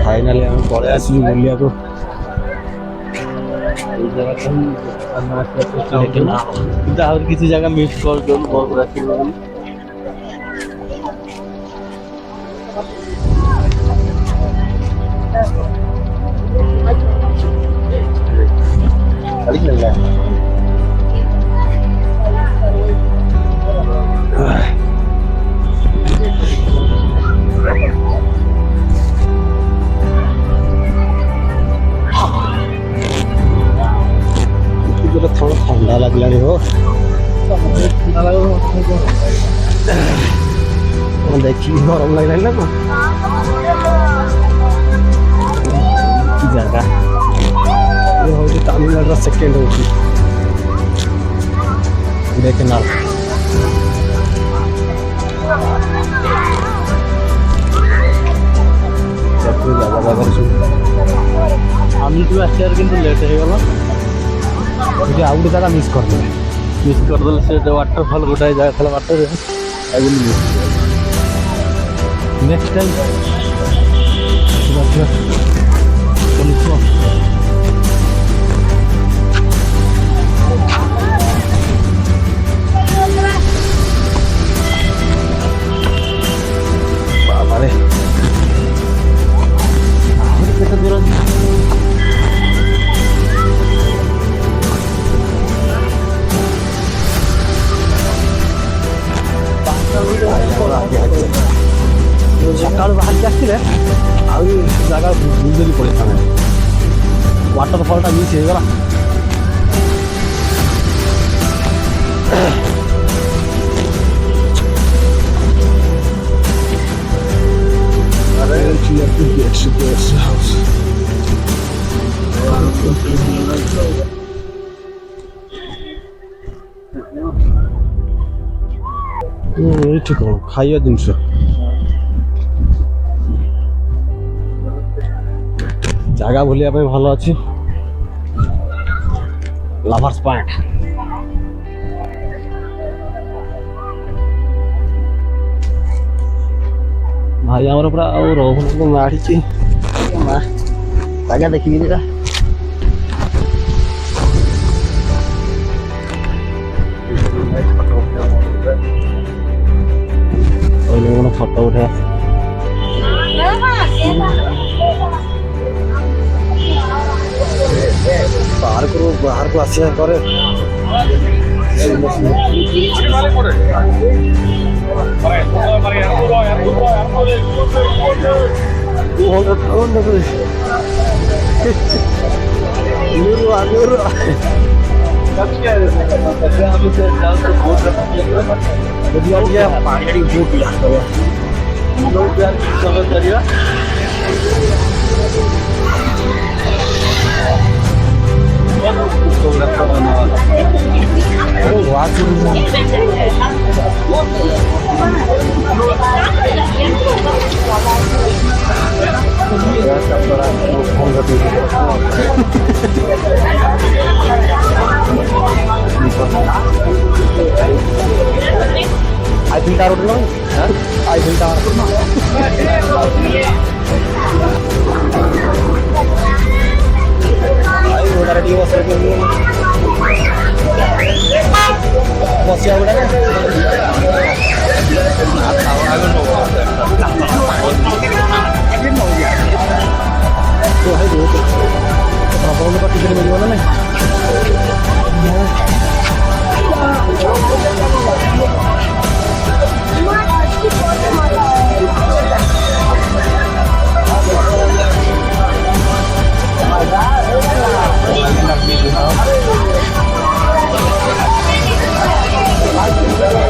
Finally हम पड़े आसलु बुलिया को किसी जगह मिस कर दो बहुत राशि थोड़ा ठंडा लगला रे हो देखी गरम लगला ना की जगह ये हो तमिलनाडु सेकेंड हो देखे ना আমি তো আসছি আর কিন্তু লেট হয়ে গেল मुझे आउट जगह मिस कर दे से वाटरफॉल गोटाए जगह था water I will miss next time बाबा रे दूर सका बाहर के आसते जगह बुझे पड़े वाटरफॉल मिस हो गला ठीक है खाइया जिनस जगह बुलिया भल अच्छी लवर्स पॉइंट भाई आमर पूरा रोहन माड़ी जगह देखी फोटो उठा बाहर को आसिया करे पानी बोट लोग यार समझ करिए Eiffel Tower dulu, Eiffel Tower. Ayo udah ready was ready dulu. Bos ya udah kan? Tahu aku mau. Tuh ayo dulu. Apa lu pakai dari mana nih?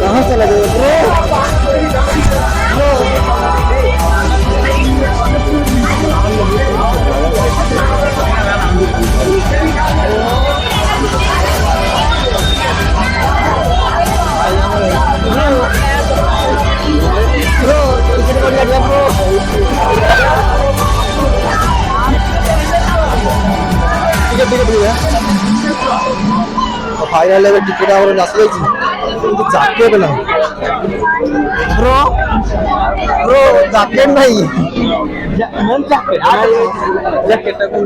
कहाँ से लगे ब्रो? फाइनल ଏବେ ଟିକେଟ ଆମର ଆସିଯାଇଛି କିନ୍ତୁ ଜ୍ୟାକେଟ ନାହିଁ bro bro jacket ନାହିଁ main jacket को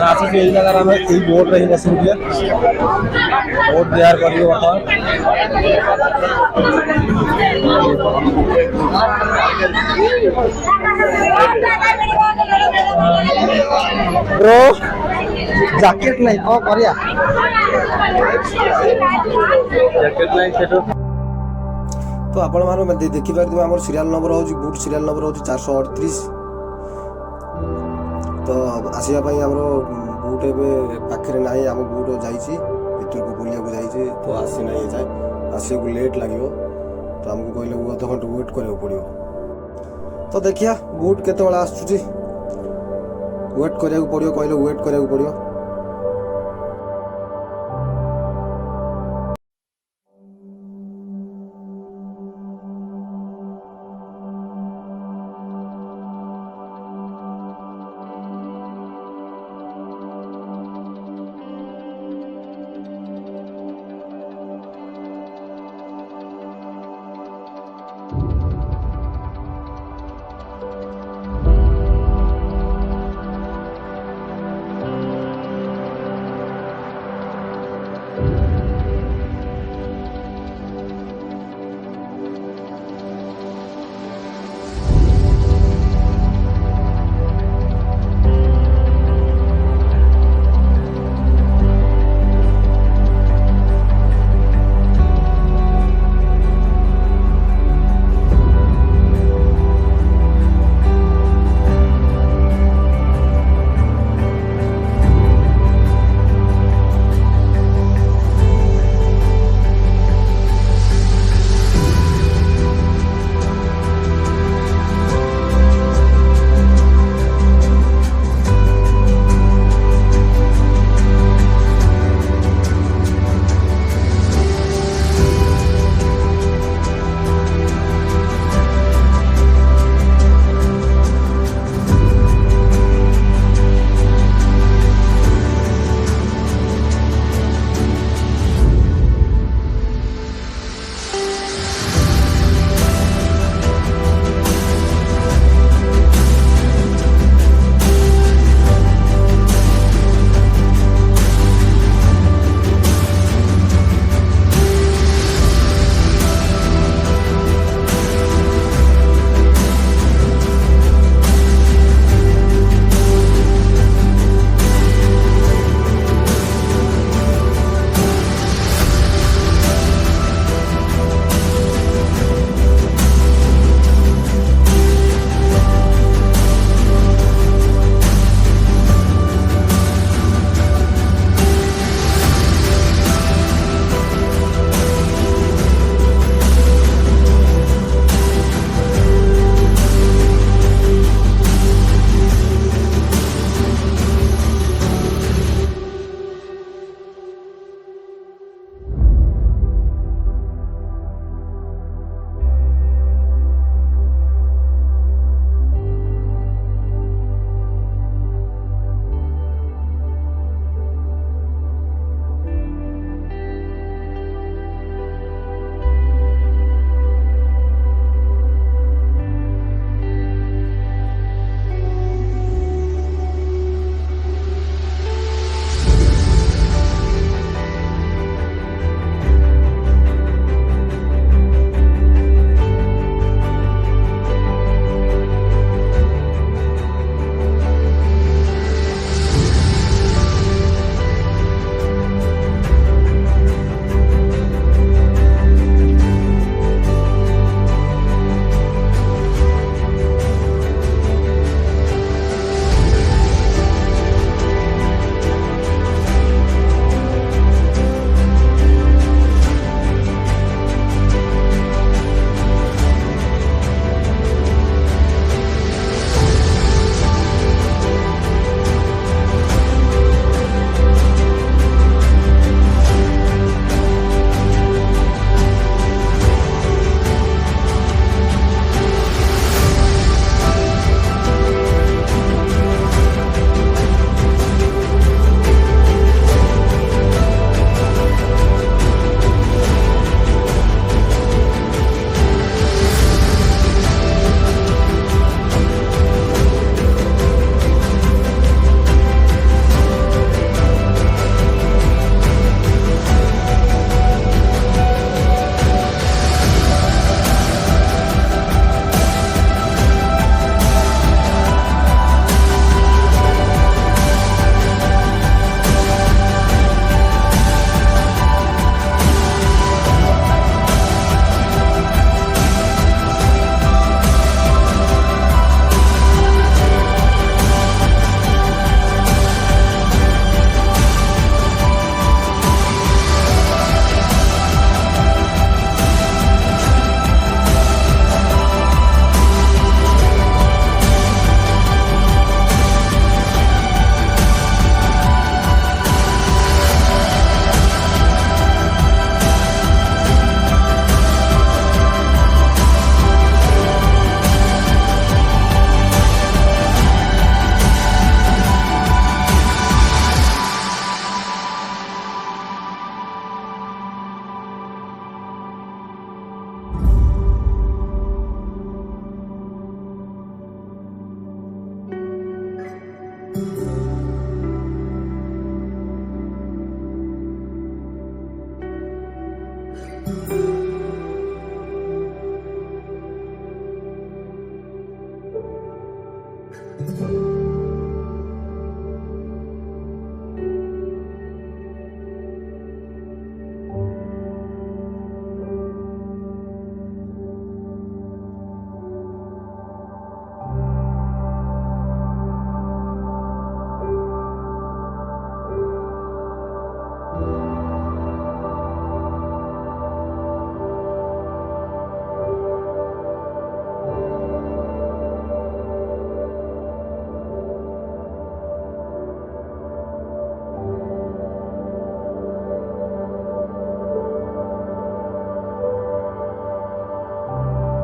ଆସିଛୁ ଏଇ ଜାଗାରେ ଆମେ ଏଇ ବୋଟରେ ହିଁ ବସିବୁ ଟିକେ ବୋଟ ବିହାର କରିବୁ ବର୍ତ୍ତମାନ ବ୍ରୋ ଜ୍ୟାକେଟ ନାହିଁ କ'ଣ କରିବା जैकेट नहीं सेटो ତ ଆପଣମାନେ ଦେଖିପାରୁଥିବେ ଆମର ସିରିଆଲ ନମ୍ବର ହେଉଛି ବୁଟ୍ ସିରିଆଲ ନମ୍ବର ହେଉଛି 438 ତ ଆସିବା ପାଇଁ ଆମର ବୁଟ୍ ଏବେ ପାଖରେ ନାହିଁ ଆମ ବୁଟ୍ ଯାଇଛି ଭିତରକୁ ବୁଲିବାକୁ ଯାଇଛି ତ ଆସିନାହିଁ ଏଯାଏ ଆସିବାକୁ ଲେଟ୍ ଲାଗିବ ତ ଆମକୁ କହିଲେ ଅଧଘଣ୍ଟା ୱେଟ୍ କରିବାକୁ ପଡ଼ିବ ତ ଦେଖିବା ବୁଟ୍ କେତେବେଳେ ଆସୁଛି ୱେଟ୍ କରିବାକୁ ପଡ଼ିବ କହିଲେ ୱେଟ୍ କରିବାକୁ ପଡ଼ିବ